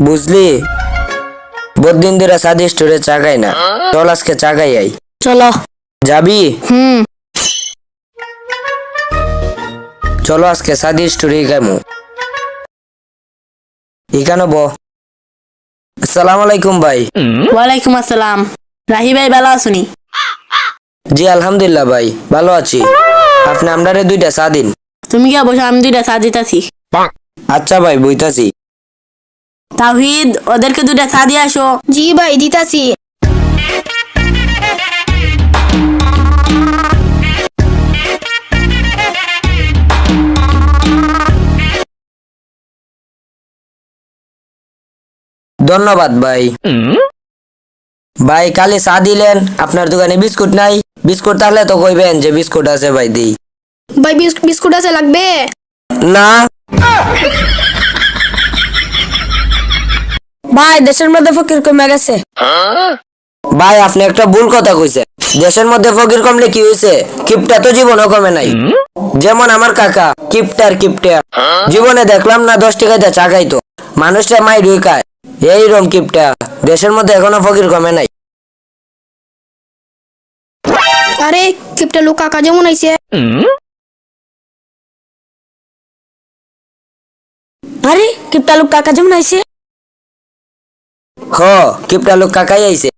বুঝলি, বহুত দিন ধরে সাদি স্টোরে চা খাই না, চল আজকে চা খাই আই। চলো। যাবি? চলো আজকে সাদি স্টোরে খাইমু। এখানে ব। আসসালামু আলাইকুম ভাই। ওয়ালাইকুম আসসালাম। রাহি ভাই ভালো আছুনি? জি আলহামদুলিল্লাহ ভাই, ভালো আছি। আপনি আমরারে 2টা চা দিন। তুমি কে বসে, আমি 2টা চা দিতাছি। আচ্ছা ভাই, বইতাছি। তাওহিদ, ওদেরকে 2টা চা দিয়ে আসো। জি ভাই, দিতাছি। ধন্যবাদ ভাই। ভাই কালে চা দিলেন, আপনার দোকানে বিস্কুট নাই? বিস্কুট থাকলে তো কইবেন যে বিস্কুট আছে ভাই দিই। ভাই বিস্কুট আছে, লাগবে? না ভাই দেশের মধ্যে ফকির কমে গেছে। ভাই আপনি একটা ভুল কথা কইছেন। দেশের মধ্যে ফকির কমলে কি হয়েছে? কিপটা তো জীবনও কমে নাই। যেমন আমার কাকা কিপটার কিপটা, জীবনে দেখলাম না 10 টাকাতে চা খাইতো, মানুষটা মাই রুই খায়। এইরকম কিপটা দেশের মধ্যে এখনো ফকির কমে নাই। আরে কিপটা লোক কাকা যেমন আইছে। আরে কিপটা লোক কাকা যেমন আইছে। হ, কিপটা লোক কাকাই আইছে।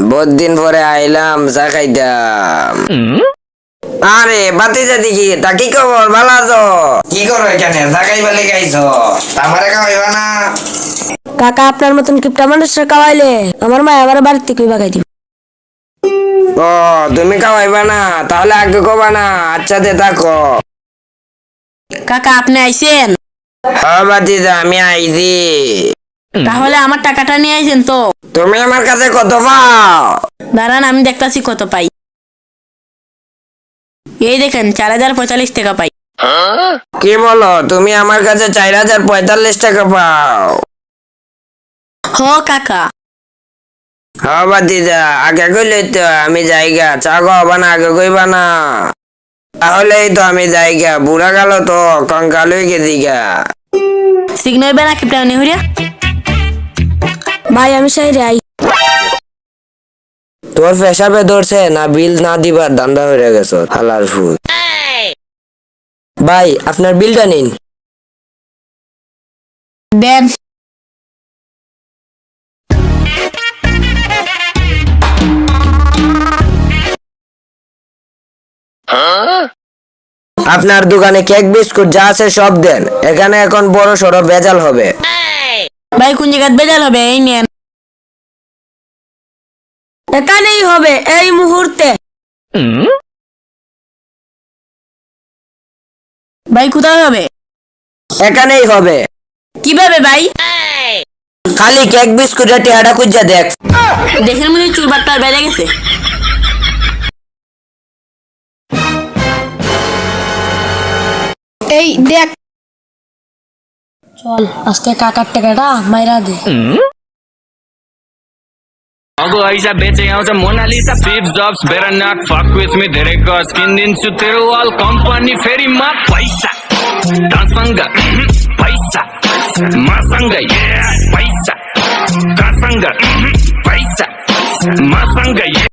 বহুত দিন পরে আইলাম চা খাইতাম। আরে বাতিজা দেখি, তা কি খবর? ভালো আছো? কি করো এখানে? চা খাইবা লেগে আইছো? আমারে খাওয়াইবা না? কাকা আপনার মতন কিপটা মানুষরা খাওয়াইলে আমার মা আবার বাড়িতে কই বাগাই দিব। ও তুমি খাওয়াইবা না? তাহলে আগে কবা না। আচ্ছা দে থাকো। কাকা, আপনি আইছেন? হ্যাঁ বাতিজা, আমি আইছি। তাহলে আমার টাকাটা নিয়ে আইছেন তো? তুমি আমার কাছে কত পাও? দাঁড়ান, আমি দেখতাছি কত পাই। এই দেখেন, 4045 টাকা পাই। কি বলো? তুমি আমার কাছে 4045 টাকা পাও? হ কাকা। হ্যাঁ বাতিজা, আগে কইলে তো আমি যাইগা। চা খাওয়াবা না? আগে কইবা না। তাহলেই তো আমি যাইগা। বুড়া গেল তো, কঙ্কাল হয়ে গেছি গা। সিগনল বেনা কিপটা নেহুরিয়া। ভাই আমি সাইরে আই। তোর পেশাবে ধরছে না? বিল না দিবার ধান্দা হয়ে গেছো হালার ফুল। ভাই আপনার বিলটা নিন। দেন। আপনার দোকানে কেক বিস্কুট যা আছে সব দেন। এখানে এখন বড় সড়ো ভেজাল হবে। ভাই কোন জায়গায় বেজাল হবে? এই নেন। এখানেই হবে এই মুহূর্তে। ভাই কোথায় হবে? এখানেই হবে। কিভাবে ভাই? খালি কেক বিস্কুটের টেহাটা খুঁজা দেখ। দেশের মধ্যে চুরবাট্টা বেড়ে গেছে। এই দেখ। চল আজকে কাকার টাকাটা মাইরা দে। Although Aisha बेचे आउँछ Mona Lisa Steve Jobs better not fuck with me धेरै गज किनिदिन्छु तेरो वाल कम्पनी फेरिमा पैसा तसँग पैसा मसँग पैसा तसँग पैसा मसँग